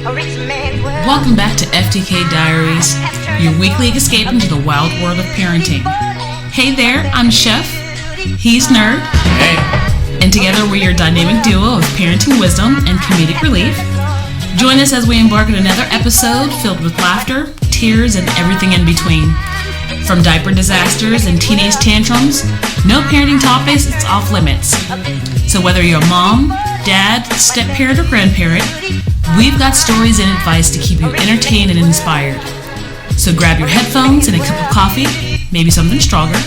Welcome back to FTK Diaries, your weekly escape into the wild world of parenting. Hey there, I'm Chef. He's Nerd. Hey. And together we're your dynamic duo of parenting wisdom and comedic relief. Join us as we embark on another episode filled with laughter, tears, and everything in between. From diaper disasters and teenage tantrums, no parenting topics is off limits. So whether you're a mom, dad, step-parent, or grandparent, we've got stories and advice to keep you entertained and inspired. So grab your headphones and a cup of coffee, maybe something stronger,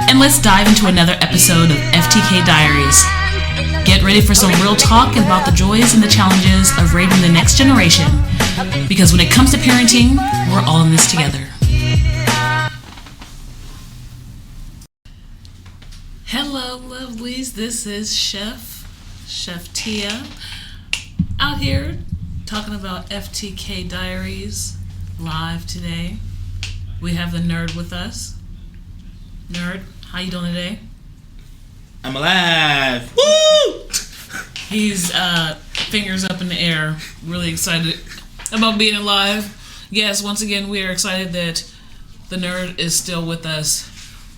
and let's dive into another episode of FTK Diaries. Get ready for some real talk about the joys and the challenges of raising the next generation, because when it comes to parenting, we're all in this together. Hello, lovelies. This is Chef Tia, out here talking about FTK Diaries live today. We have the Nerd with us. Nerd, how you doing today? I'm alive. Woo! He's fingers up in the air, really excited about being alive. Yes, once again, we are excited that the Nerd is still with us.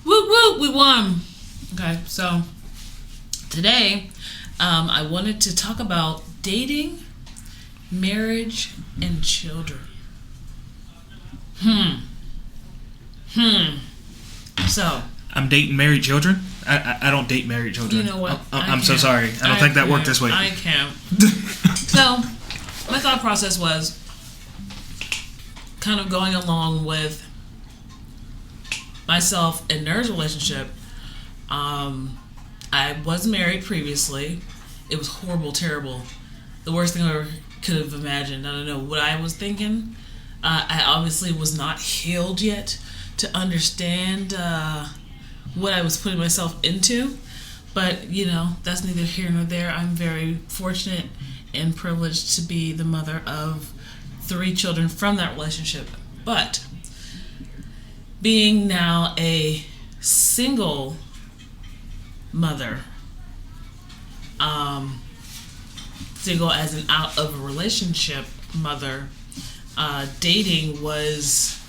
Woo woo, we won. Okay, so today I wanted to talk about dating, marriage, and children. So I'm dating married children. I don't date married children. You know what? I'm so sorry. I don't think that worked this way. I can't. So my thought process was kind of going along with myself and Nerd's relationship. I was married previously. It was horrible, terrible. The worst thing I ever could have imagined. I don't know what I was thinking. I obviously was not healed yet to understand what I was putting myself into. But, you know, that's neither here nor there. I'm very fortunate and privileged to be the mother of 3 children from that relationship. But being now a single mother, single as an out of a relationship mother, dating was,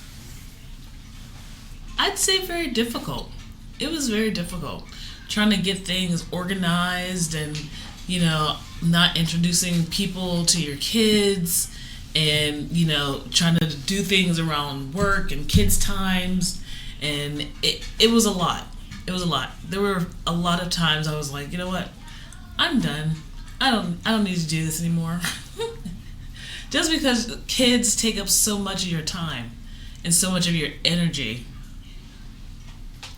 I'd say, very difficult. It was very difficult trying to get things organized and, you know, not introducing people to your kids and, you know, trying to do things around work and kids' times. And it was a lot. It was a lot. There were a lot of times I was like, you know what? I'm done. I don't need to do this anymore. Just because kids take up so much of your time and so much of your energy.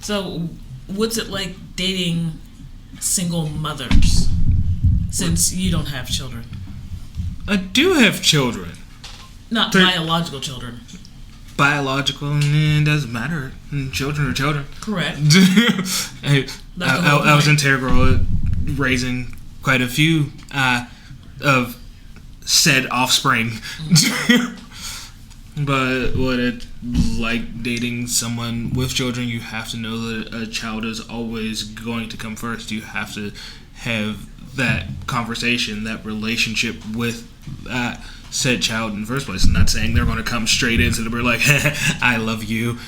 So, what's it like dating single mothers since you don't have children? I do have children. Not biological children. Biological, it doesn't matter. Children are children. Correct. I was integral at raising quite a few of said offspring. But what it's like dating someone with children, you have to know that a child is always going to come first. You have to have that conversation, that relationship with said child in the first place. I'm not saying they're going to come straight into the like, I love you.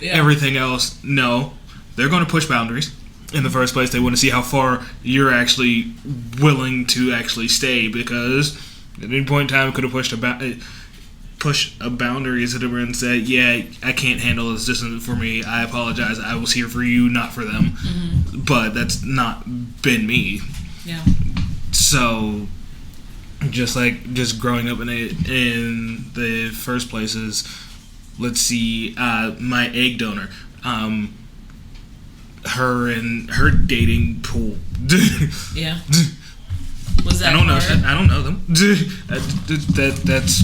Yeah. Everything else, no. They're going to push boundaries. In the first place, they want to see how far you're actually willing to actually stay, because at any point in time, could have push a boundary and said, yeah, I can't handle this isn't for me, I apologize, I was here for you, not for them. Mm-hmm. But that's not been me. Yeah. So just growing up in the first places, let's see, my egg donor, her dating pool. Yeah. Was that I don't hard? know. I don't know them. That's.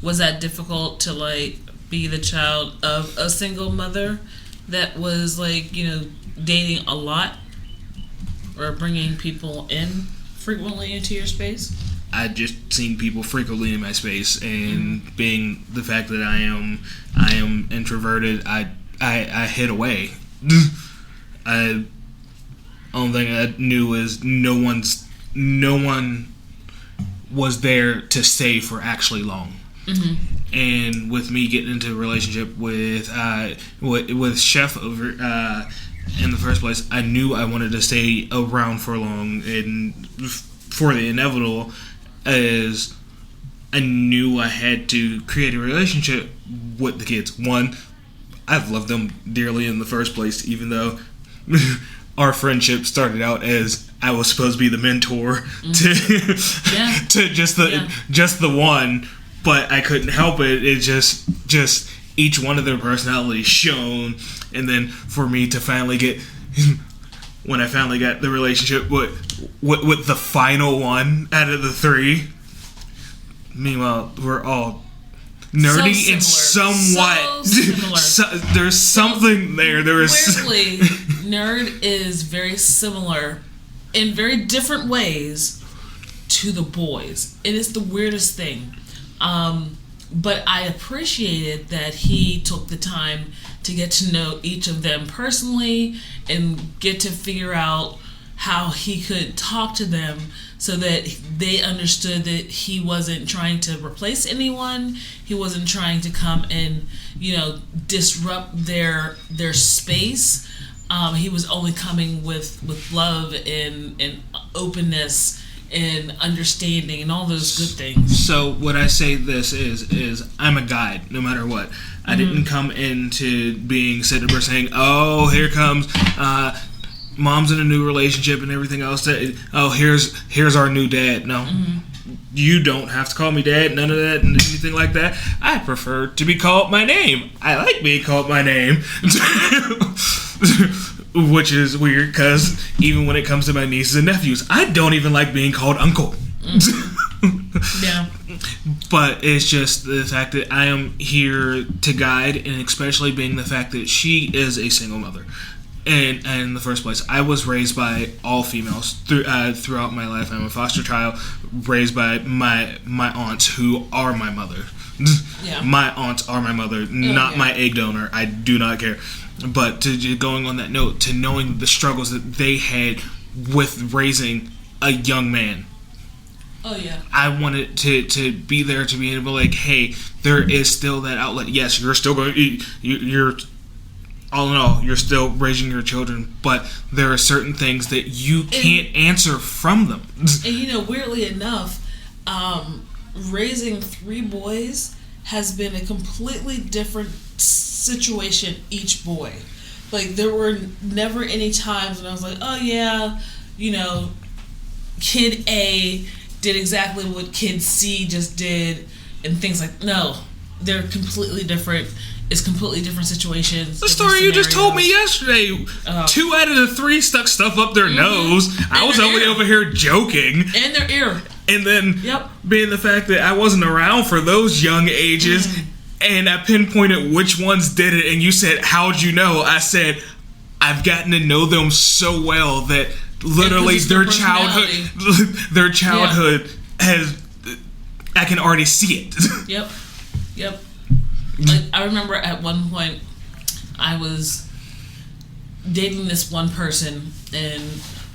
Was that difficult to like be the child of a single mother that was like, you know, dating a lot or bringing people in frequently into your space? I just seen people frequently in my space, and being the fact that I am introverted, I hid away. Only thing I knew is no one was there to stay for actually long. And with me getting into a relationship with Chef over in the first place, I knew I wanted to stay around for long, and for the inevitable, as I knew I had to create a relationship with the kids. One, I've loved them dearly in the first place, even though our friendship started out as I was supposed to be the mentor to just the one, but I couldn't help it. It just each one of their personalities shone, and then for me to finally get, when I finally got the relationship with the final one out of the three. Meanwhile, we're all nerdy and somewhat. There's something there. Weirdly, nerd is very similar in very different ways to the boys. It is the weirdest thing. But I appreciated that he took the time to get to know each of them personally and get to figure out how he could talk to them so that they understood that he wasn't trying to replace anyone. He wasn't trying to come and, disrupt their space. He was only coming with love and openness and understanding and all those good things. So what I say this is I'm a guide no matter what. I didn't come into being sitting there saying, oh, here comes mom's in a new relationship and everything else. Here's our new dad. No, you don't have to call me dad. None of that and anything like that. I prefer to be called my name. I like being called my name. Which is weird because even when it comes to my nieces and nephews, I don't even like being called uncle. Yeah. But it's just the fact that I am here to guide, and especially being the fact that she is a single mother. And in the first place, I was raised by all females throughout my life. I'm a foster child raised by my aunts who are my mother. Yeah. My aunts are my mother, not my egg donor. I do not care. But going on that note, to knowing the struggles that they had with raising a young man. Oh, yeah. I wanted to be there to be able to like, hey, there is still that outlet. Yes, you're still going, you're all in all, you're still raising your children, but there are certain things that you can't answer from them. And weirdly enough, raising 3 boys has been a completely different situation each boy. Like, there were never any times when I was like, oh yeah, kid A did exactly what kid C just did, and things like, no, they're completely different. It's completely different situations. The story you just told me yesterday. 2 out of the 3 stuck stuff up their nose. I was only over here joking. And their ear. And then being the fact that I wasn't around for those young ages, and I pinpointed which ones did it, and you said, how'd you know? I said, I've gotten to know them so well that literally their childhood has, I can already see it. Yep. Like, I remember at one point I was dating this one person, and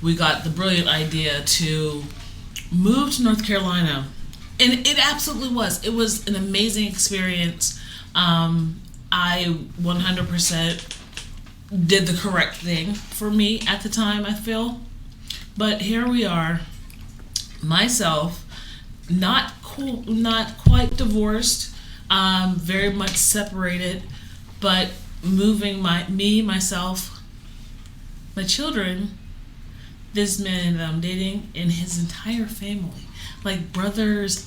we got the brilliant idea to move to North Carolina, and it absolutely was. It was an amazing experience. I 100% did the correct thing for me at the time, I feel. But here we are, myself, not quite divorced, very much separated, but moving myself, my children, this man that I'm dating, and his entire family, like brothers,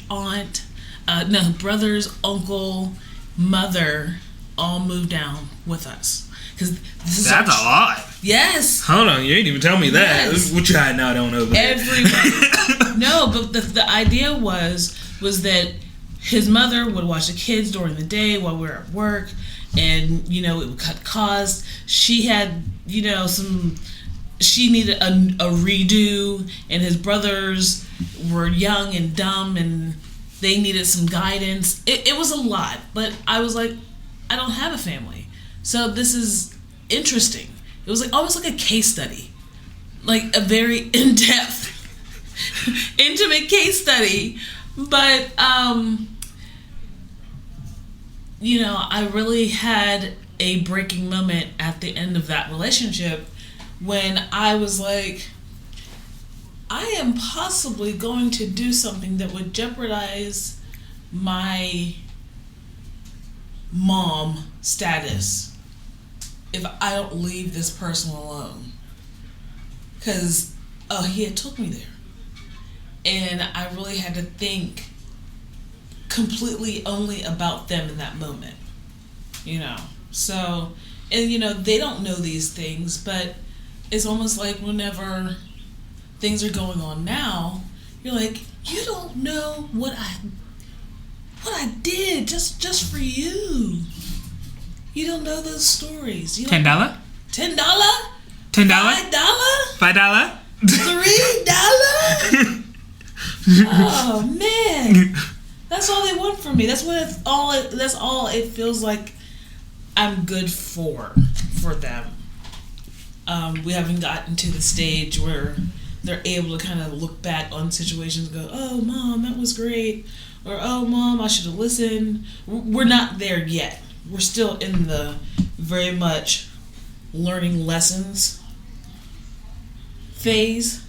uncle, mother, all moved down with us. That's a lot. Yes. Hold on, you ain't even tell me that. Yes. Which I now don't know. Everybody. No, but the idea was that his mother would watch the kids during the day while we were at work, and it would cut costs. She had she needed a redo, and his brothers were young and dumb, and they needed some guidance. It was a lot, but I was like, I don't have a family, so this is interesting. It was almost like a case study, like a very in-depth, intimate case study But, I really had a breaking moment at the end of that relationship when I was like, I am possibly going to do something that would jeopardize my mom status if I don't leave this person alone. Because, he had took me there. And I really had to think completely only about them in that moment. So, and they don't know these things, but it's almost like whenever things are going on now, you're like, you don't know what I did just for you. You don't know those stories. $10? $10? $10? $5? $5? $3? Oh man, that's all they want from me. That's all it feels like I'm good for them. We haven't gotten to the stage where they're able to kind of look back on situations and go, oh mom, that was great, or oh mom, I should have listened. We're not there yet. We're still in the very much learning lessons phase,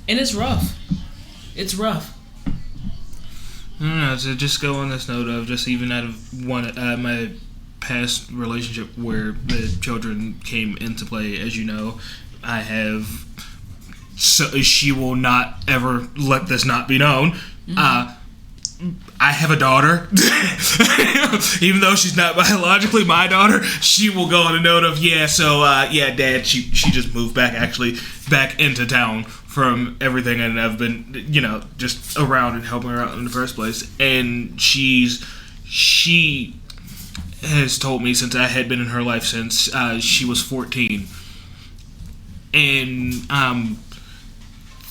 and it's rough. It's rough. I don't know, to just go on this note of just even out of my past relationship where the children came into play, as you know, I have, so she will not ever let this not be known. Mm-hmm. I have a daughter. Even though she's not biologically my daughter, she will go on a note of, Dad, she just moved back into town from everything, and I've been, just around and helping her out in the first place. And she has told me since I had been in her life since she was 14. And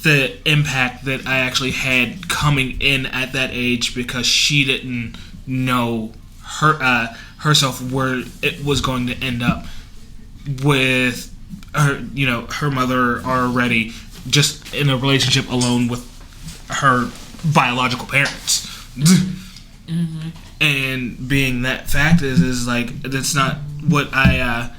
the impact that I actually had coming in at that age, because she didn't know herself where it was going to end up with her, her mother already just in a relationship alone with her biological parents. Mm-hmm. And being that fact is like, that's not what I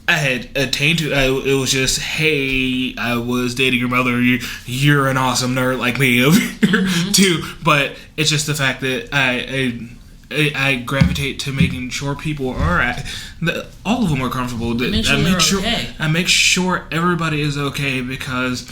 had attained to. It was just, hey, I was dating your mother. You're an awesome nerd like me over here, mm-hmm. too. But it's just the fact that I gravitate to making sure people are all of them are comfortable. I make sure everybody is okay, because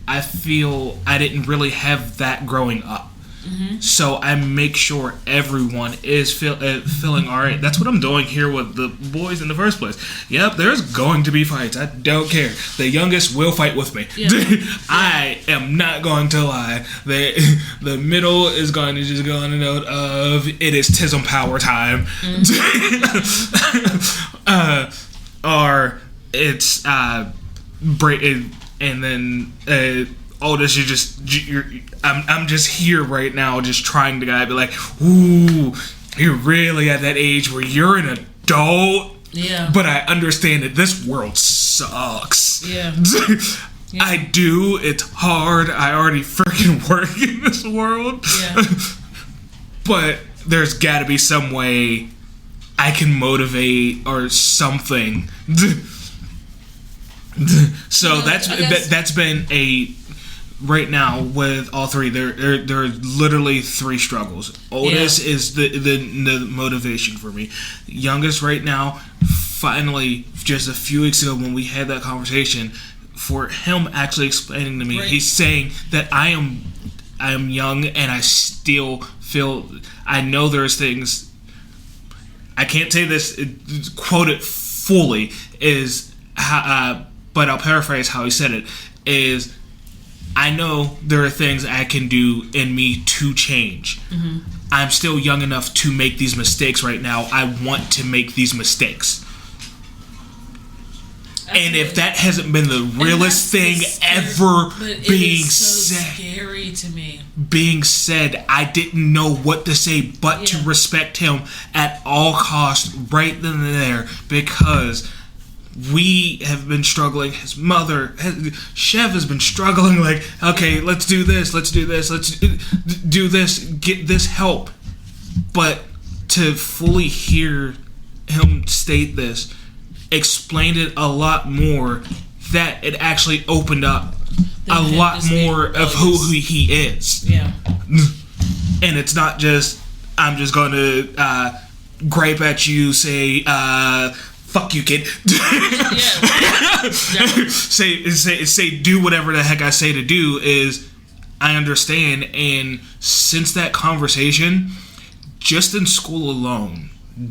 I feel I didn't really have that growing up. Mm-hmm. So I make sure everyone is feeling all right. That's what I'm doing here with the boys in the first place. Yep, there's going to be fights. I don't care. The youngest will fight with me. Yeah. I am not going to lie. The middle is going to just go on a note of, it is Tism power time. Mm-hmm. Or it's and then Oldest, I'm just here right now, just trying to be like, ooh, you're really at that age where you're an adult. Yeah. But I understand that this world sucks. Yeah. Yeah. I do. It's hard. I already freaking work in this world. Yeah. But there's got to be some way I can motivate or something. So that's been a. Right now, with all three, there are literally three struggles. Oldest is the motivation for me. Youngest right now, finally, just a few weeks ago when we had that conversation, for him actually explaining to me, he's saying that I am young and I still feel, I know there's things, I can't say this, quote it fully, but I'll paraphrase how he said it, is, I know there are things I can do in me to change. Mm-hmm. I'm still young enough to make these mistakes right now. I want to make these mistakes. Absolutely. And if that hasn't been the realest thing ever being said, scary to me. Being said, I didn't know what to say but to respect him at all costs right then and there, because we have been struggling. His mother, Chev, has been struggling. Like, okay, let's do this. Let's do this. Let's do this. Get this help. But to fully hear him state this explained it a lot more. That it actually opened up a lot more of who he is. Yeah. And it's not just, I'm just going to gripe at you, say, fuck you, kid. Yeah. say do whatever the heck I say to do. Is I understand. And since that conversation, just in school alone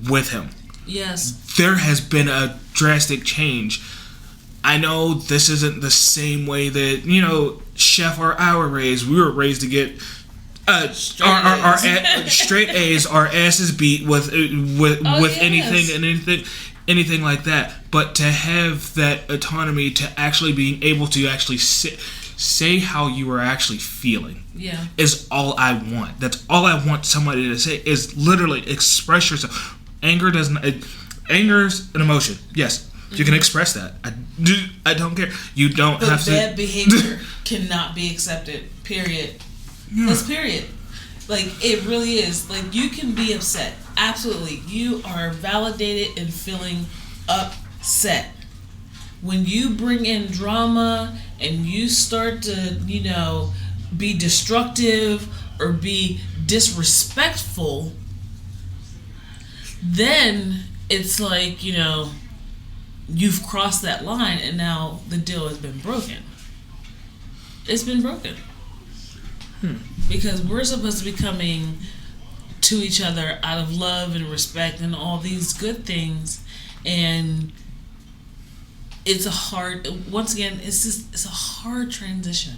with him, yes, there has been a drastic change. I know this isn't the same way that, you know, Chef or I were raised. We were raised to get straight A's, our asses beat with anything and anything like that. But to have that autonomy, to actually being able to actually say how you are actually feeling, is all I want. That's all I want somebody to say, is literally express yourself. Anger's an emotion. Yes. You can express that. I don't care. You don't have to. Bad behavior cannot be accepted. Period. Yeah. That's period. Like, it really is. Like, you can be upset. Absolutely. You are validated in feeling upset. When you bring in drama and you start to, you know, be destructive or be disrespectful, then it's like, you know, you've crossed that line and now the deal has been broken. It's been broken. Because we're supposed to be coming to each other out of love and respect and all these good things, and it's a hard, once again, it's a hard transition.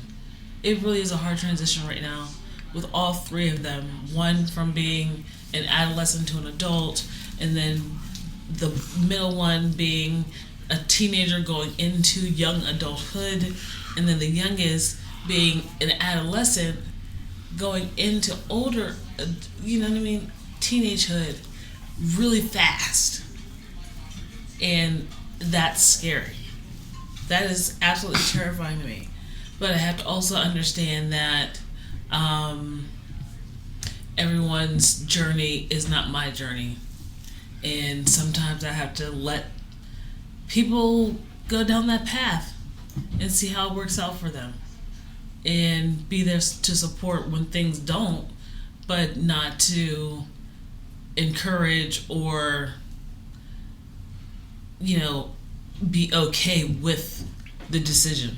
It really is a hard transition right now with all three of them. One from being an adolescent to an adult, and then the middle one being a teenager going into young adulthood, and then the youngest being an adolescent going into older, you know what I mean, teenagehood really fast. And that's scary. That is absolutely terrifying to me. But I have to also understand that everyone's journey is not my journey. And sometimes I have to let people go down that path and see how it works out for them. And be there to support when things don't, but not to encourage or, you know, be okay with the decision.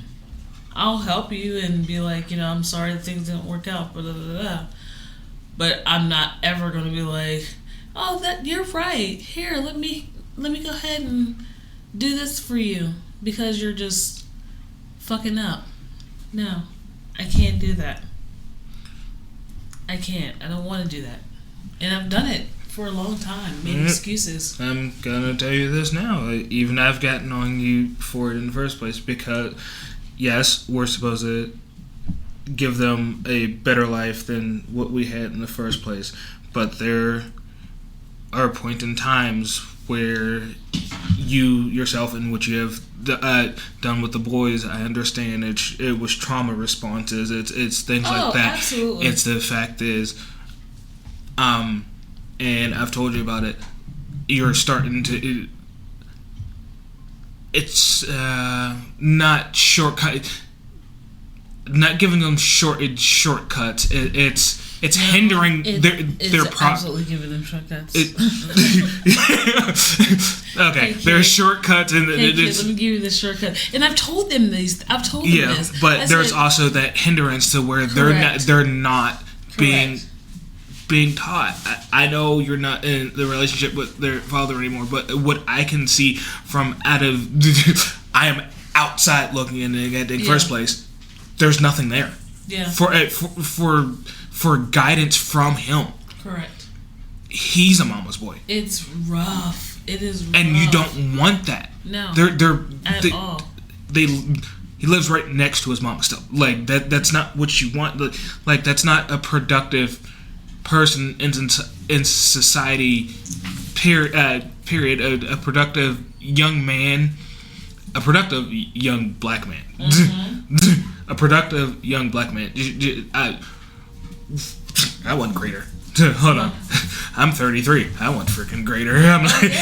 I'll help you and be like, you know, I'm sorry that things didn't work out, blah, blah, blah, blah. But I'm not ever going to be like, oh, that you're right. Here, let me go ahead and do this for you because you're just fucking up. No, I can't do that. I can't. I don't want to do that. And I've done it for a long time. Made excuses. I'm gonna tell you this now. Even I've gotten on you for it in the first place because, yes, we're supposed to give them a better life than what we had in the first place. But there are points in times where you yourself and what you have done with the boys, I understand it was trauma responses. It's things like that. Absolutely. It's the fact is, and I've told you about it. You're starting to. It's not shortcut. Not giving them shortcuts. It's hindering their absolutely giving them shortcuts. Okay, there's shortcuts and hey, kid, let me give you this shortcut. And I've told them this. Yeah, but there's also that hindrance to where they're not being taught. I know you're not in the relationship with their father anymore, but what I can see from I am outside looking in the first place. There's nothing there. Yeah. For guidance from him. Correct. He's a mama's boy. It's rough. It is rough. And you don't want that. No. They're all. He lives right next to his mama still. Like that's not what you want. Like that's not a productive person in society. Period. A productive young man a productive young black man. A productive young black man. I want greater. Hold on. I'm 33. I want freaking greater. I'm like,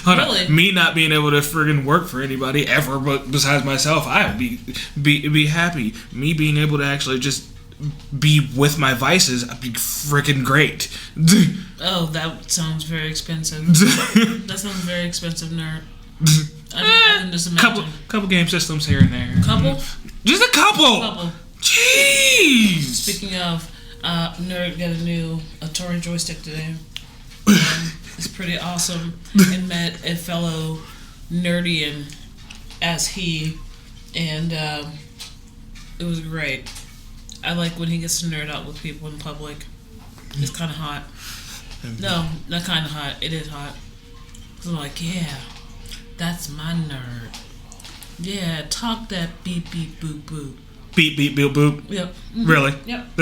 hold really? on. Me not being able to freaking work for anybody ever but besides myself, I would be happy. Me being able to actually just be with my vices, I'd be freaking great. Oh, that sounds very expensive. That sounds very expensive, nerd. I can just imagine. Couple game systems here and there. Couple? Just a couple. Jeez. Speaking of, nerd got a Atari joystick today. It's pretty awesome. And met a fellow nerdian as he, and it was great. I like when he gets to nerd out with people in public. It's kind of hot. No, not kind of hot. It is hot. So I'm like, yeah, that's my nerd. Yeah, talk that beep beep boop boop. Beep beep boop boop. Yep. Mm-hmm. Really? Yep.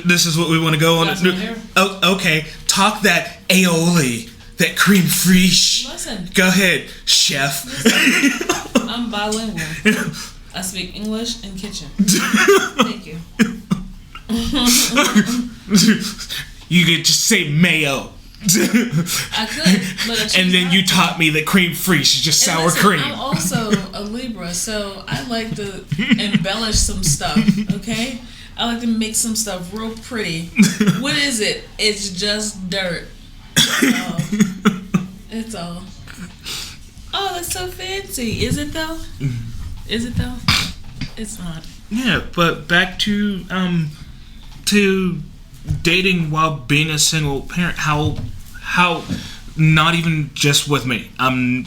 This is what we want to go on. That's right here. Oh, okay. Talk that aioli, that cream fraiche. Listen. Go ahead, chef. Listen. I'm bilingual. I speak English and kitchen. Thank you. You could just say mayo. I could, but and then you taught me that cream fraiche is just sour cream. I'm also a Libra, so I like to embellish some stuff, okay? I like to make some stuff real pretty. What is it? It's just dirt. It's all. Oh, that's so fancy. Is it though? Is it though? It's not. Yeah, but back to dating while being a single parent. How not even just with me. And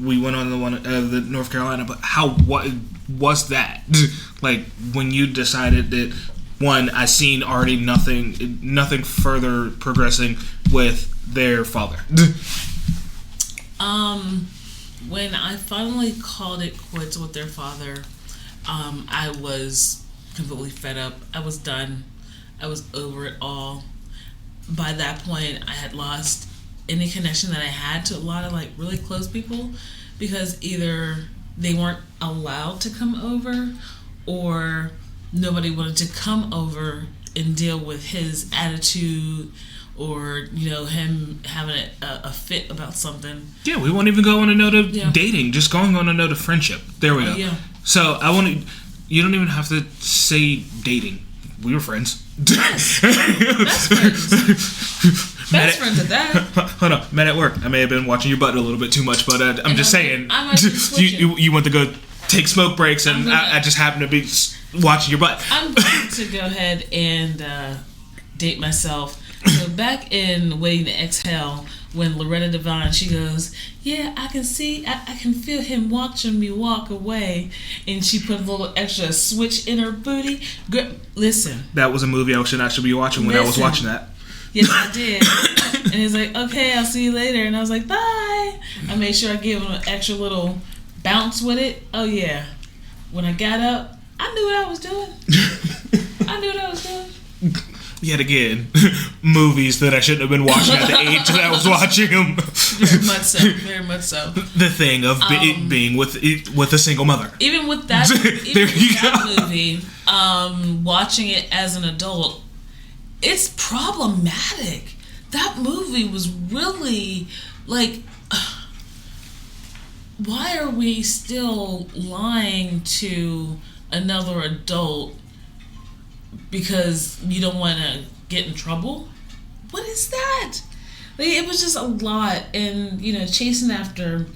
we went on the one the North Carolina, but what was that? Like when you decided that one, I seen already nothing further progressing with their father. When I finally called it quits with their father, I was completely fed up. I was done. I was over it all. By that point, I had lost any connection that I had to a lot of like really close people, because either they weren't allowed to come over or nobody wanted to come over and deal with his attitude or, you know, him having a fit about something. Yeah, we won't even go on a note of dating, just going on a note of friendship. There we go. Yeah. So you don't even have to say dating. We were friends. Yes. Best friends. Best friends at that. Hold on. Met at work. I may have been watching your butt a little bit too much, but I'm just saying. You went to go take smoke breaks, and I just happened to be watching your butt. I'm going to go ahead and date myself. So back in Waiting to Exhale, when Loretta Devine, she goes, yeah, I can see, I can feel him watching me walk away, and she put a little extra switch in her booty. Listen. That was a movie I should be watching when I was watching that. Yes, I did. And he's like, okay, I'll see you later. And I was like, bye. I made sure I gave him an extra little bounce with it. Oh, yeah. When I got up, I knew what I was doing. Yet again, movies that I shouldn't have been watching at the age that I was watching them. Very much so. The thing of being with a single mother. Even with that, movie, watching it as an adult, it's problematic. That movie was really like, why are we still lying to another adult because you don't want to get in trouble? What is that? Like, it was just a lot, and chasing after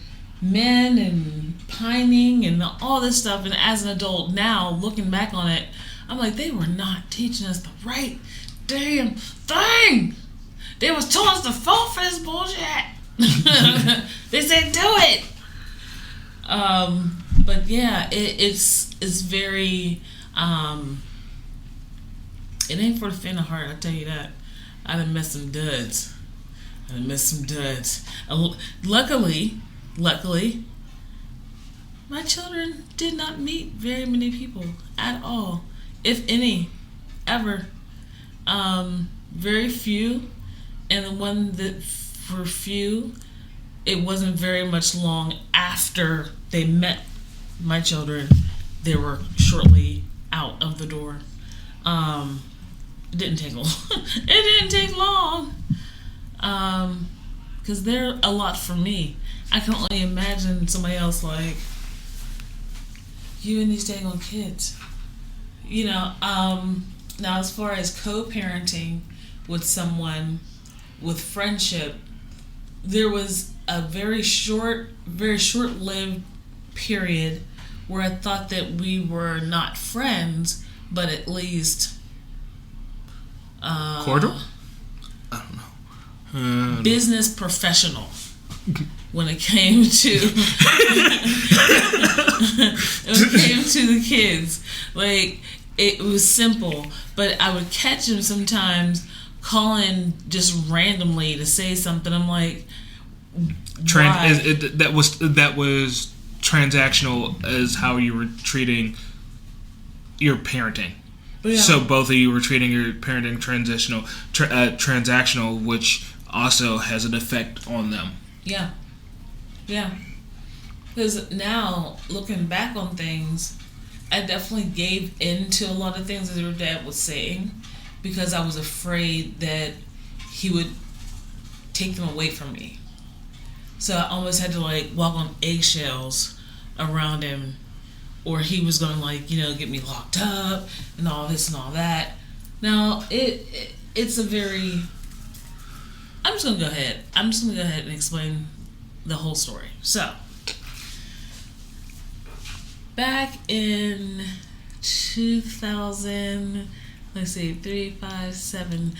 men and pining and all this stuff. And as an adult now, looking back on it, I'm like, they were not teaching us the right damn thing. They was telling us to fall for this bullshit. They said do it. But yeah, it's very. It ain't for the faint of heart, I tell you that. I done missed some duds. Luckily, my children did not meet very many people at all, if any, ever. Very few, and the one that were few, it wasn't very much long after they met my children, they were shortly out of the door. It didn't take long. It didn't take long. Because they're a lot for me. I can only imagine somebody else like, you and these dang old kids. You know, now as far as co-parenting with someone with friendship, there was a very short-lived period where I thought that we were not friends, but at least cordial? I don't know. Business professional when it came to the kids. Like, it was simple, but I would catch him sometimes calling just randomly to say something. I'm like, that was transactional as how you were treating your parenting. Yeah. So both of you were treating your parenting transactional, which also has an effect on them. Yeah. Because now, looking back on things, I definitely gave in to a lot of things that your dad was saying because I was afraid that he would take them away from me. So I almost had to like walk on eggshells around him, or he was going to like, you know, get me locked up and all this and all that. Now it's a very. I'm just gonna go ahead and explain the whole story. So back in 2000, let's see, 3, 5, 7,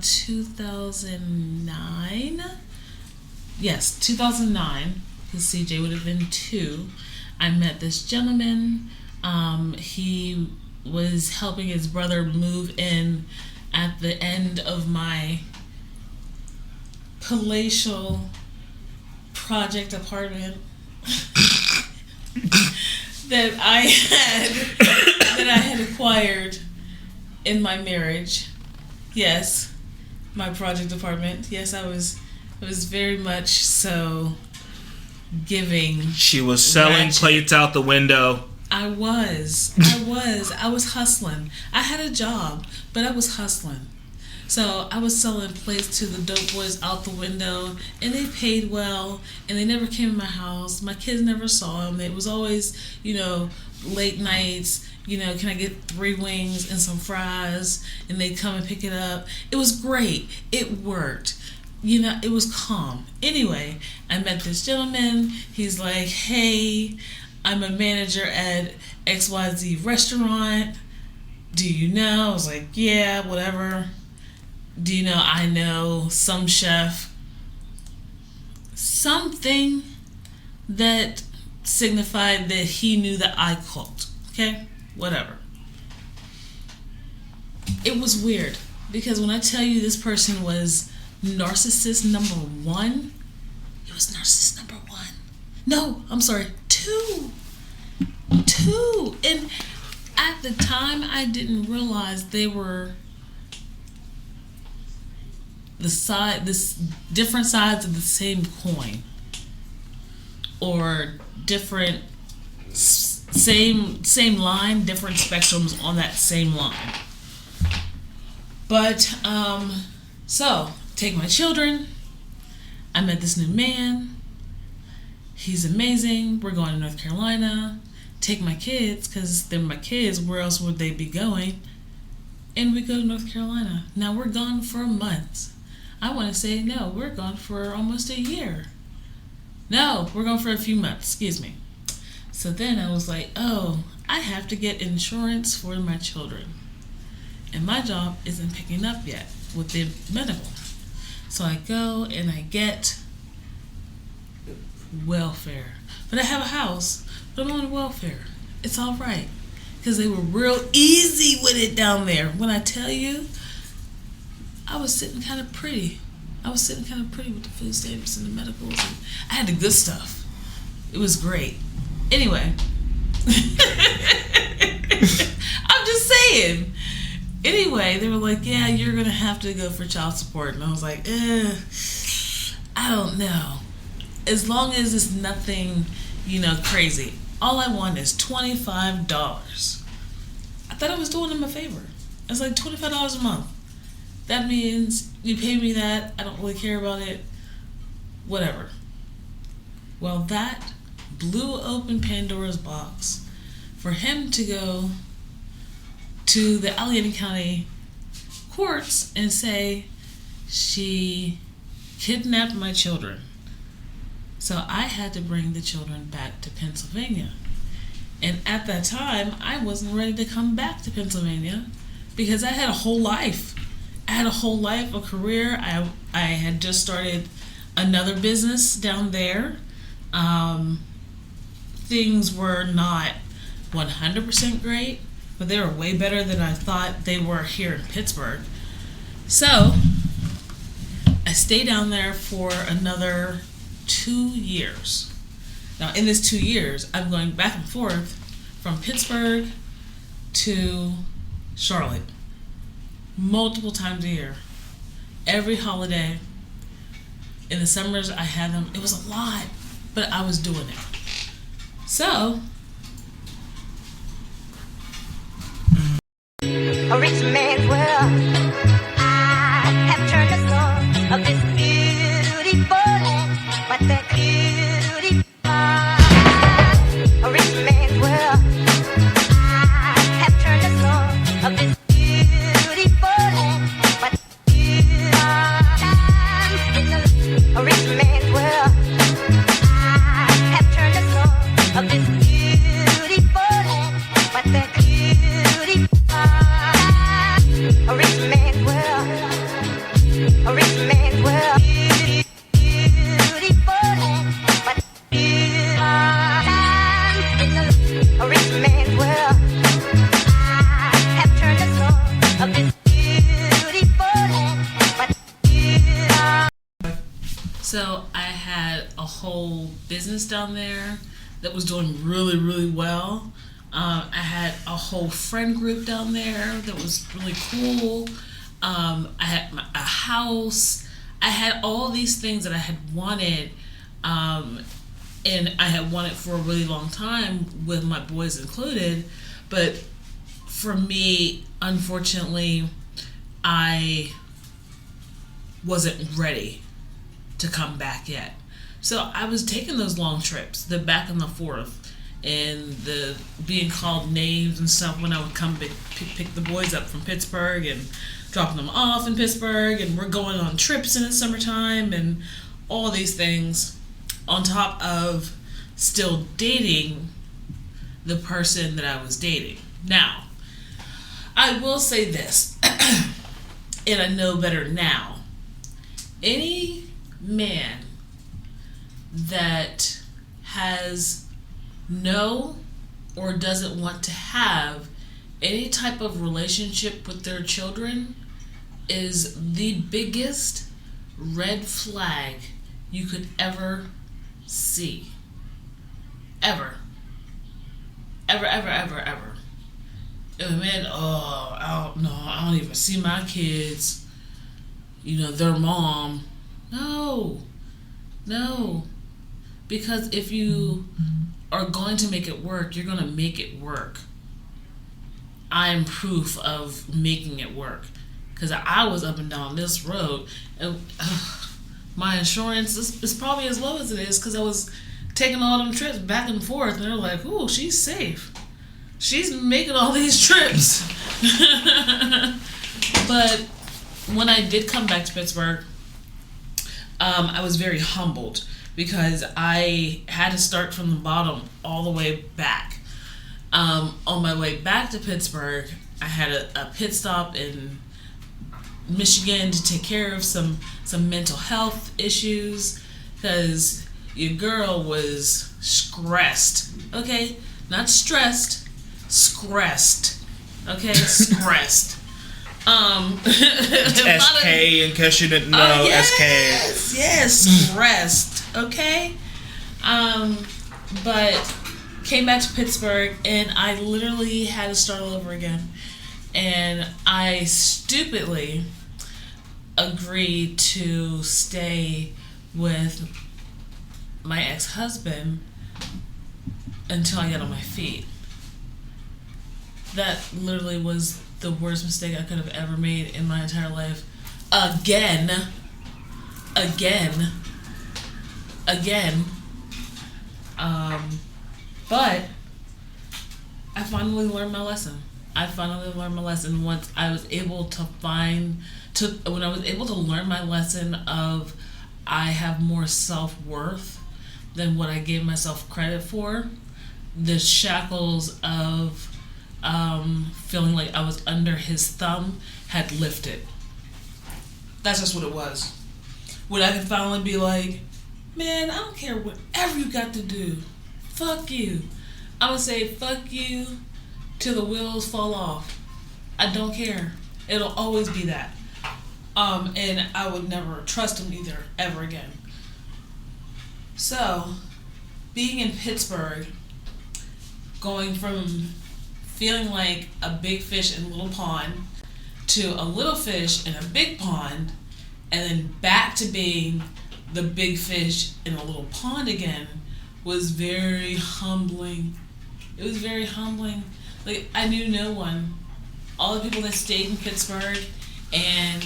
2009. Yes, 2009, because CJ would have been 2. I met this gentleman. He was helping his brother move in at the end of my palatial project apartment that I had acquired in my marriage. Yes, my project apartment. Yes, I was very much so giving. She was selling plates out the window. I was hustling. I had a job, but I was hustling. So I was selling plates to the dope boys out the window, and they paid well, and they never came in my house. My kids never saw them. It was always, you know, late nights, you know, can I get 3 wings and some fries? And they'd come and pick it up. It was great. It worked. You know, it was calm. Anyway, I met this gentleman. He's like, hey, I'm a manager at XYZ restaurant. Do you know? I was like, yeah, whatever. Do you know I know some chef? Something that signified that he knew that I cooked. Okay? Whatever. It was weird because when I tell you this person was narcissist number 1, he was narcissist number 1. No, I'm sorry, 2. And at the time, I didn't realize they were different sides of the same coin, or different same line, different spectrums on that same line. But so take my children. I met this new man. He's amazing. We're going to North Carolina. Take my kids, because they're my kids. Where else would they be going? And we go to North Carolina. Now we're gone for a month. I want to say, no, we're gone for almost a year. No, we're gone for a few months. Excuse me. So then I was like, oh, I have to get insurance for my children. And my job isn't picking up yet with the medical. So I go and I get welfare. But I have a house, but I'm on welfare. It's all right. Because they were real easy with it down there. When I tell you, I was sitting kind of pretty. with the food stamps and the medicals. And I had the good stuff. It was great. Anyway. I'm just saying. Anyway, they were like, yeah, you're going to have to go for child support. And I was like, I don't know. as long as it's nothing, crazy. All I want is $25. I thought I was doing them a favor. It's like $25 a month. That means you pay me that. I don't really care about it. Whatever. Well, that blew open Pandora's box for him to go to the Allegheny County courts and say she kidnapped my children. So I had to bring the children back to Pennsylvania. And at that time, I wasn't ready to come back to Pennsylvania because I had a whole life. I had a whole life, a career. I had just started another business down there. Things were not 100% great, but they were way better than I thought they were here in Pittsburgh. So I stayed down there for another 2 years. Now, in this 2 years, I'm going back and forth from Pittsburgh to Charlotte multiple times a year. Every holiday. In the summers, I had them. It was a lot, but I was doing it. So, a rich man's world. I have turned the soul of this beautiful land, but that beauty, a rich man's world. I have turned the soul of this beautiful land, but a rich man's world. I have turned the soul of this beautiful land, but that beauty. A rich man's world, a rich man's world, beautiful land, but a rich man's world. I have turned the soul of this beautiful land, but so I had a whole business down there that was doing really, really well. I had a whole friend group down there that was really cool. I had a house. I had all these things that I had wanted, and I had wanted for a really long time with my boys included. But for me, unfortunately, I wasn't ready to come back yet. So I was taking those long trips, the back and the forth, and the being called names and stuff when I would come pick the boys up from Pittsburgh and dropping them off in Pittsburgh, and we're going on trips in the summertime and all these things on top of still dating the person that I was dating. Now, I will say this, and I know better now. Any man that has no or doesn't want to have any type of relationship with their children is the biggest red flag you could ever see. Ever. Ever. And man, I don't even see my kids, their mom. No. Because if you are going to make it work, you're going to make it work. I am proof of making it work. Because I was up and down this road, and my insurance is probably as low as it is because I was taking all them trips back and forth, and they're like, "Ooh, she's safe. She's making all these trips." But when I did come back to Pittsburgh, I was very humbled because I had to start from the bottom all the way back. On my way back to Pittsburgh, I had a pit stop in Michigan to take care of some mental health issues because your girl was stressed. Okay, not stressed, stressed. Okay, stressed. It's SK in case you didn't know. SK. Yes, stressed. Okay. But came back to Pittsburgh and I literally had to start all over again. And I stupidly agreed to stay with my ex-husband until I got on my feet. That literally was the worst mistake I could have ever made in my entire life. Again. But I finally learned my lesson. Once I was able to when I was able to learn my lesson of I have more self-worth than what I gave myself credit for. The shackles of feeling like I was under his thumb had lifted. That's just what it was. When I could finally be like, man, I don't care whatever you got to do. Fuck you. I would say fuck you till the wheels fall off. I don't care. It'll always be that. And I would never trust him either, ever again. So, being in Pittsburgh, going from feeling like a big fish in a little pond to a little fish in a big pond, and then back to being the big fish in a little pond again was very humbling. It was very humbling. Like, I knew no one. All the people that stayed in Pittsburgh and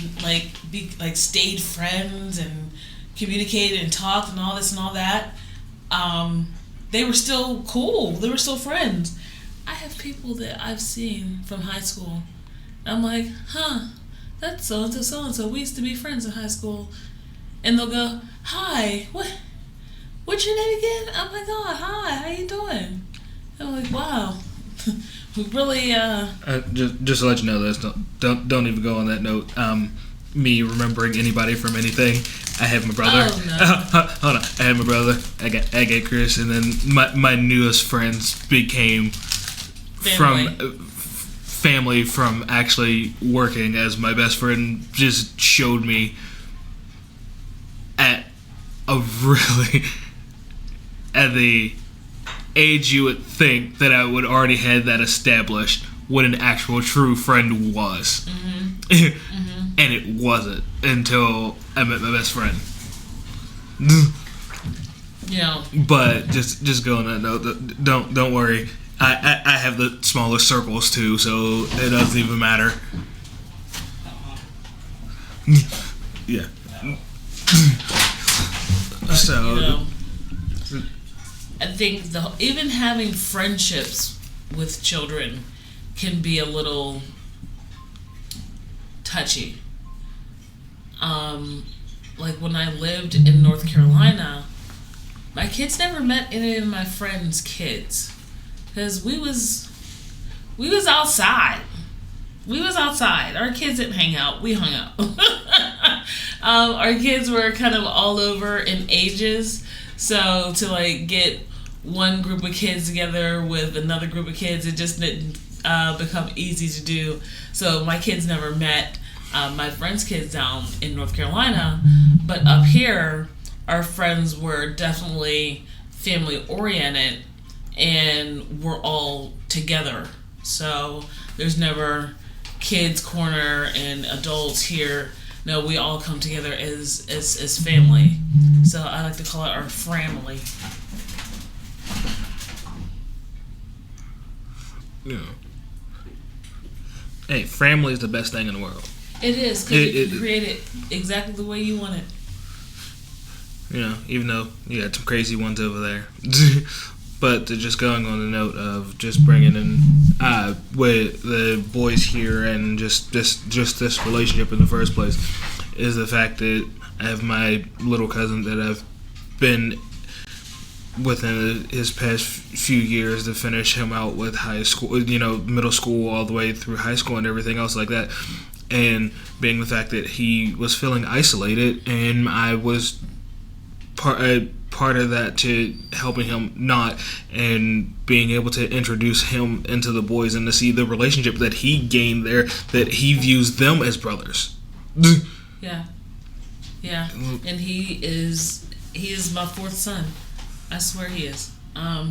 stayed friends and communicated and talked and all this and all that, they were still cool. They were still friends. I have people that I've seen from high school. I'm like, that's so-and-so, so-and-so. We used to be friends in high school. And they'll go, hi, what's your name again? Oh my God, hi, how you doing? I'm like, wow. We really, just to let you know this, don't even go on that note. Me remembering anybody from anything. I have my brother. Oh, no. Hold on. I have my brother. I got Chris, and then my newest friends became family from actually working, as my best friend just showed me at the age you would think that I would already had that established what an actual true friend was. Mm-hmm. And it wasn't until I met my best friend. Yeah. But just go on that note. Don't worry. I have the smaller circles too, so it doesn't even matter. Yeah. So. I think even having friendships with children can be a little touchy. Like when I lived in North Carolina, my kids never met any of my friends' kids because we was outside. We was outside. Our kids didn't hang out. We hung out. Our kids were kind of all over in ages. So to get one group of kids together with another group of kids, it just didn't become easy to do. So my kids never met my friends' kids down in North Carolina. But up here, our friends were definitely family oriented and we're all together. So there's never kids corner and adults here. No, we all come together as family. So I like to call it our family. Yeah. Hey, family is the best thing in the world. It is, because you can create it exactly the way you want it. Even though you got some crazy ones over there. But just going on the note of just bringing in with the boys here and just this relationship in the first place is the fact that I have my little cousin that I've been within his past few years to finish him out with high school, middle school all the way through high school and everything else like that. And being the fact that he was feeling isolated and I was part of that to helping him not, and being able to introduce him into the boys and to see the relationship that he gained there, that he views them as brothers. Yeah. And he is my fourth son. I swear he is.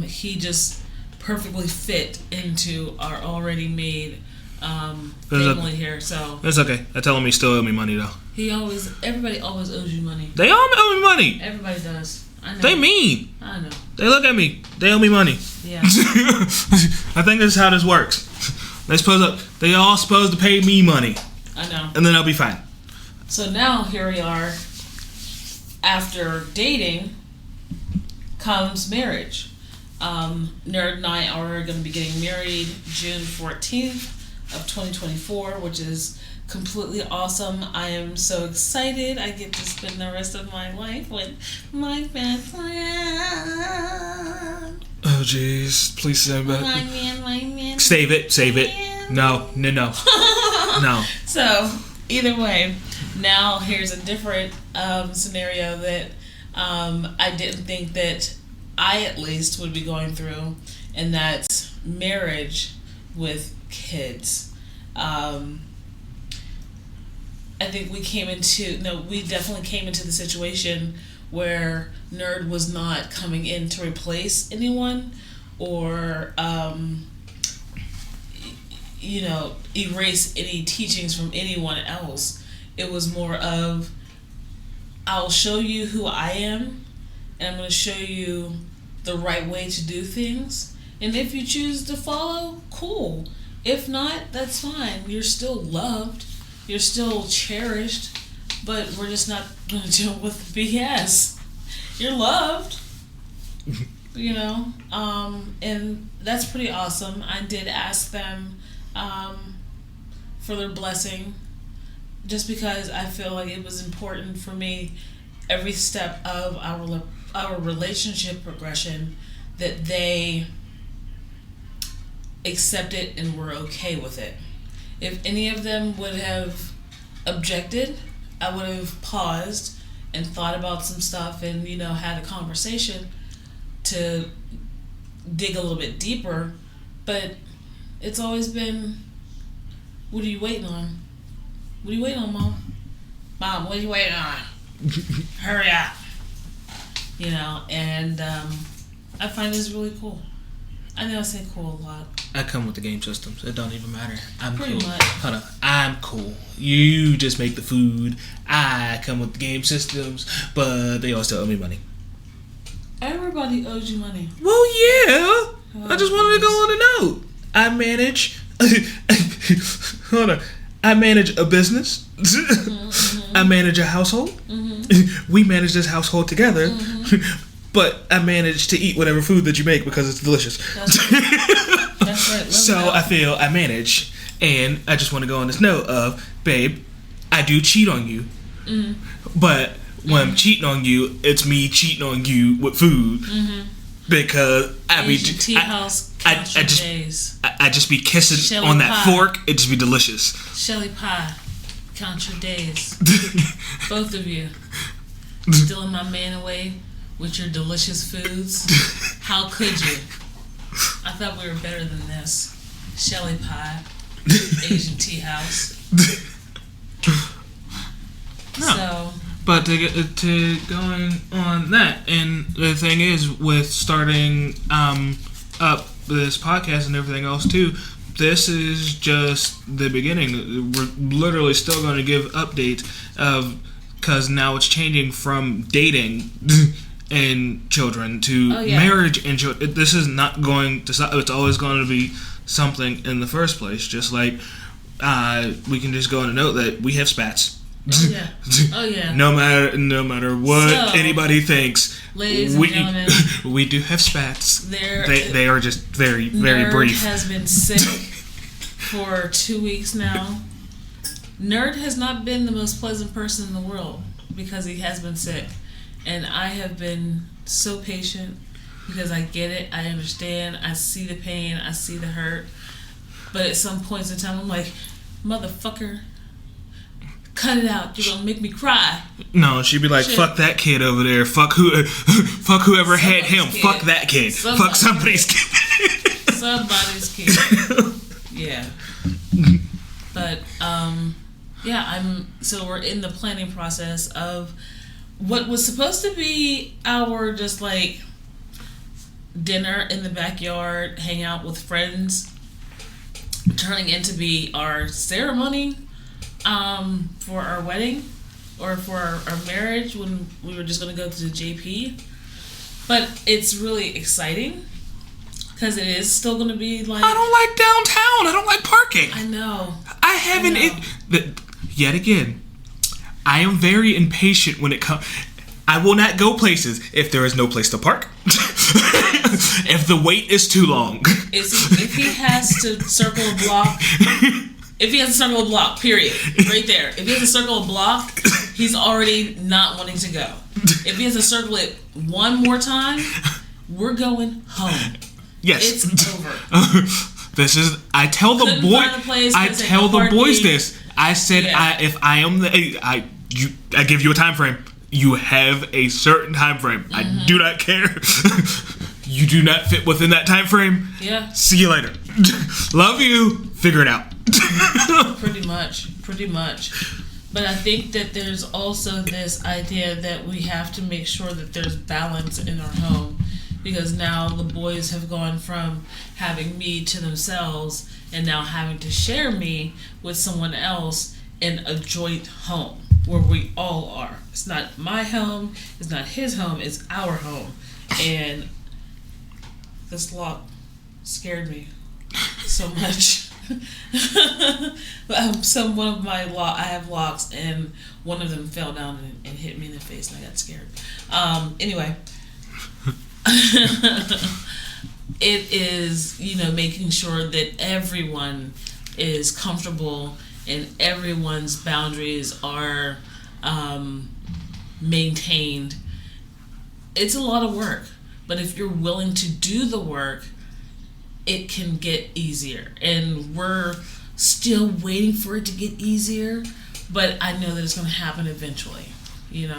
He just perfectly fit into our already made family here. So it's okay. I tell him he still owe me money though. Everybody always owes you money. They all owe me money. Everybody does. I know. They mean. I know. They look at me. They owe me money. Yeah. I think that's how this works. They all supposed to pay me money. I know. And then I'll be fine. So now here we are. After dating comes marriage. Nerd and I are going to be getting married June 14th of 2024, which is completely awesome. I am so excited. I get to spend the rest of my life with my best friend. Oh, jeez. Please say about it. My man. Save it. No. No. So, either way, now here's a different scenario that I didn't think that I at least would be going through, and that's marriage with kids. I think we definitely came into the situation where Nerd was not coming in to replace anyone or, erase any teachings from anyone else. It was more of, I'll show you who I am, and I'm going to show you the right way to do things. And if you choose to follow, cool. If not, that's fine. You're still loved. You're still cherished. But we're just not going to deal with the BS. You're loved. And that's pretty awesome. I did ask them for their blessing, just because I feel like it was important for me every step of our relationship progression that they accepted and were okay with it. If any of them would have objected, I would have paused and thought about some stuff and, had a conversation to dig a little bit deeper. But it's always been, what are you waiting on? What are you waiting on, Mom? Mom, what are you waiting on? Hurry up. And I find this really cool. I know I say cool a lot. I come with the game systems. It don't even matter. I'm Pretty cool. much. Hold on. I'm cool. You just make the food. I come with the game systems, but they all still owe me money. Everybody owes you money. Well, yeah. I just wanted to go on a note. I manage. Hold on. I manage a business. I manage a household. We manage this household together. But I manage to eat whatever food that you make because it's delicious. That's right. So I feel I manage. And I just want to go on this note of, babe, I do cheat on you. But when I'm cheating on you, it's me cheating on you with food. Because I just be kissing Shelly on that pie. fork. It just be delicious. Shelly pie, count your days. Both of you. Stealing my man away with your delicious foods. How could you? I thought we were better than this. Shelly pie, Asian tea house. No. So, But to going on that, and the thing is, with starting up this podcast and everything else too, this is just the beginning. We're literally still going to give updates of, because now it's changing from dating and children to marriage and children. This is not going to stop. It's always going to be something in the first place. Just like we can just go on a note that we have spats. Oh yeah. No matter what anybody thinks, ladies and gentlemen, we do have spats. They are just very Nerd brief. Has been sick for 2 weeks now. Nerd has not been the most pleasant person in the world because he has been sick, and I have been so patient because I get it, I understand, I see the pain, I see the hurt, but at some points in time I'm like, motherfucker, cut it out. You're gonna make me cry. No, she'd be like, fuck that kid over there. Fuck whoever had him. Kid. Fuck that kid. Fuck somebody's kid. Somebody's kid. Yeah. But so we're in the planning process of what was supposed to be our just like dinner in the backyard, hang out with friends, turning into be our ceremony for our wedding or for our marriage when we were just going to go to the JP. But it's really exciting because it is still going to be like. I don't like downtown. I don't like parking. I know. I haven't. Yet again, I am very impatient when it comes. I will not go places if there is no place to park. If the wait is too long. If he has to circle a block. If he has to circle a block, period. Right there. If he has to circle a block, he's already not wanting to go. If he has to circle it one more time, we're going home. Yes. It's over. This is. I tell the boy. I tell the boys this. I said, if I am I give you a time frame. You have a certain time frame. I do not care. You do not fit within that time frame. Yeah. See you later. Love you. Figure it out. Pretty much. But I think that there's also this idea that we have to make sure that there's balance in our home, because now the boys have gone from having me to themselves and now having to share me with someone else in a joint home where we all are. It's not my home, it's not his home, it's our home. And this lock scared me so much. One of my I have locks, and one of them fell down and hit me in the face, and I got scared. Anyway, it is, making sure that everyone is comfortable and everyone's boundaries are maintained. It's a lot of work, but if you're willing to do the work, it can get easier. And we're still waiting for it to get easier, but I know that it's going to happen eventually. It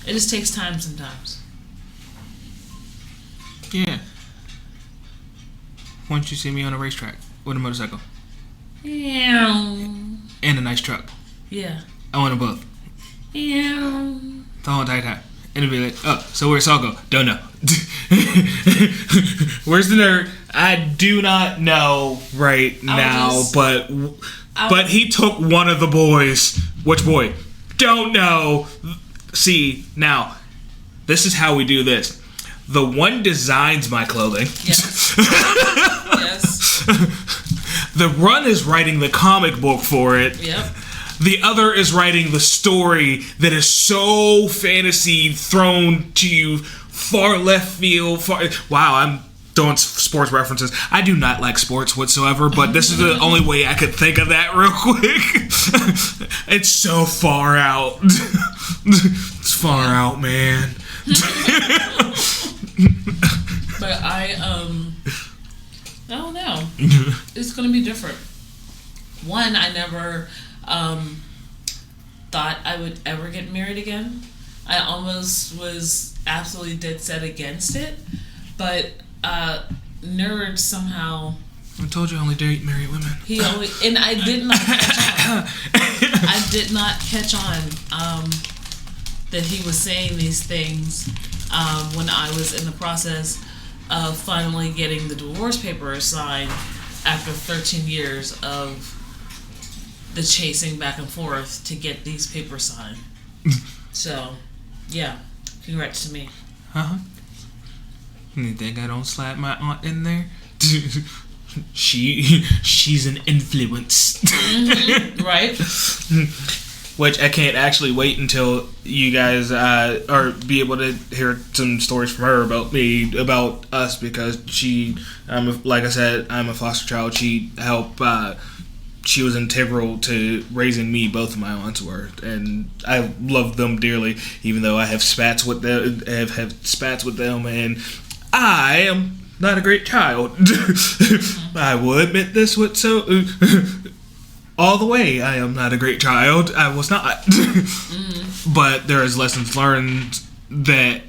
just takes time sometimes. Yeah. Why don't you see me on a racetrack with a motorcycle? Yeah. And a nice truck. Yeah. I want them both. Yeah. The whole entire time. And it'd be like, oh, so where's Saul go? Don't know. Where's the nerd? I do not know right now, but he took one of the boys. Which boy? Don't know. See, now, this is how we do this. The one designs my clothing. Yes. Yes. The one is writing the comic book for it. Yep. The other is writing the story that is so fantasy thrown to you, far left field. Wow, I'm throwing sports references. I do not like sports whatsoever, but this is the only way I could think of that real quick. It's so far out. It's far out, man. But I don't know. It's going to be different. One, I never thought I would ever get married again. I almost was absolutely dead set against it, but nerd somehow. I told you I only date married women. And I did not catch on. I did not catch on that he was saying these things when I was in the process of finally getting the divorce papers signed after 13 years of the chasing back and forth to get these papers signed. So, yeah, congrats to me. Uh-huh. You think I don't slap my aunt in there? She's an influence. Mm-hmm. Right? Which I can't actually wait until you guys or be able to hear some stories from her about us, because like I said, I'm a foster child. She helped. She was integral to raising me. Both of my aunts were, and I love them dearly. Even though I have spats with them, and I am not a great child. I will admit this all the way. I am not a great child. I was not. But there is lessons learned that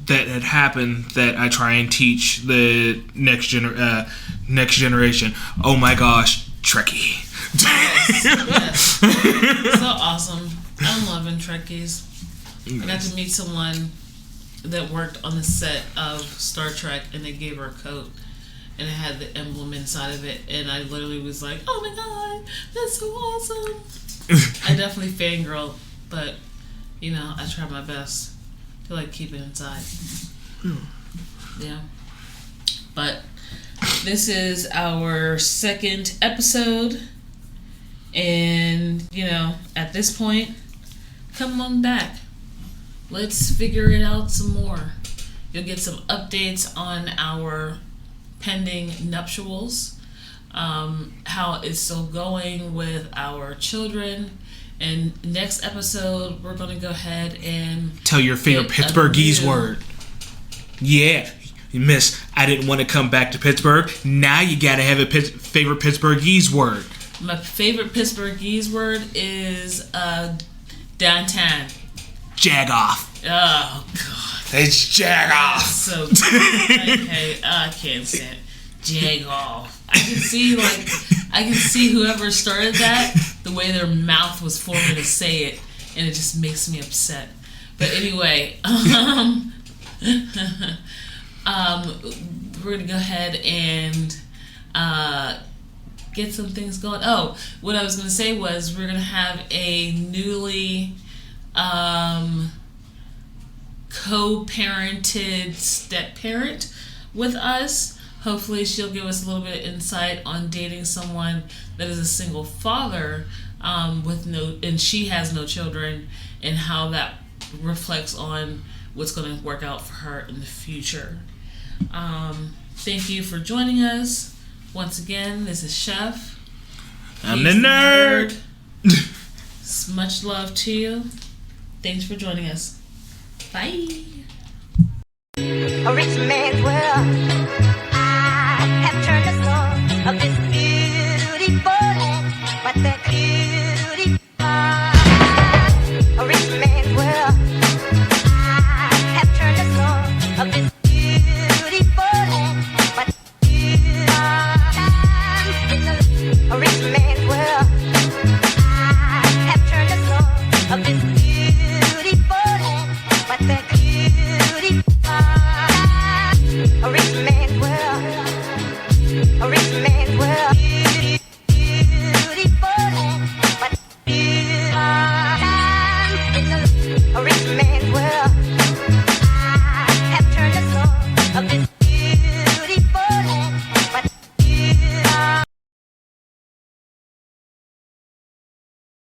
had happened that I try and teach the next generation. Oh my gosh, Trekkie. Yes. So awesome. I'm loving Trekkies. I got to meet someone that worked on the set of Star Trek, and they gave her a coat, and it had the emblem inside of it, and I literally was like, oh my god, that's so awesome. I definitely fangirl, but I try my best to like keep it inside. Yeah. But this is our second episode, and at this point, come on back. Let's figure it out some more. You'll get some updates on our pending nuptials, how it's still going with our children. And next episode, we're going to go ahead and tell your favorite Pittsburghese word. Yeah, miss, I didn't want to come back to Pittsburgh. Now you got to have a favorite Pittsburghese word. My favorite Pittsburghese word is downtown. Jag off. Oh, God. It's jag off. So okay, I can't stand it. Jag off. I can see whoever started that, the way their mouth was forming to say it, and it just makes me upset. But anyway, we're gonna go ahead and get some things going. Oh, what I was gonna say was we're gonna have a newly co-parented step-parent with us. Hopefully she'll give us a little bit of insight on dating someone that is a single father and she has no children, and how that reflects on what's going to work out for her in the future. Thank you for joining us. Once again, this is Chef. I'm the nerd. Much love to you. Thanks for joining us. Bye. A rich man's world.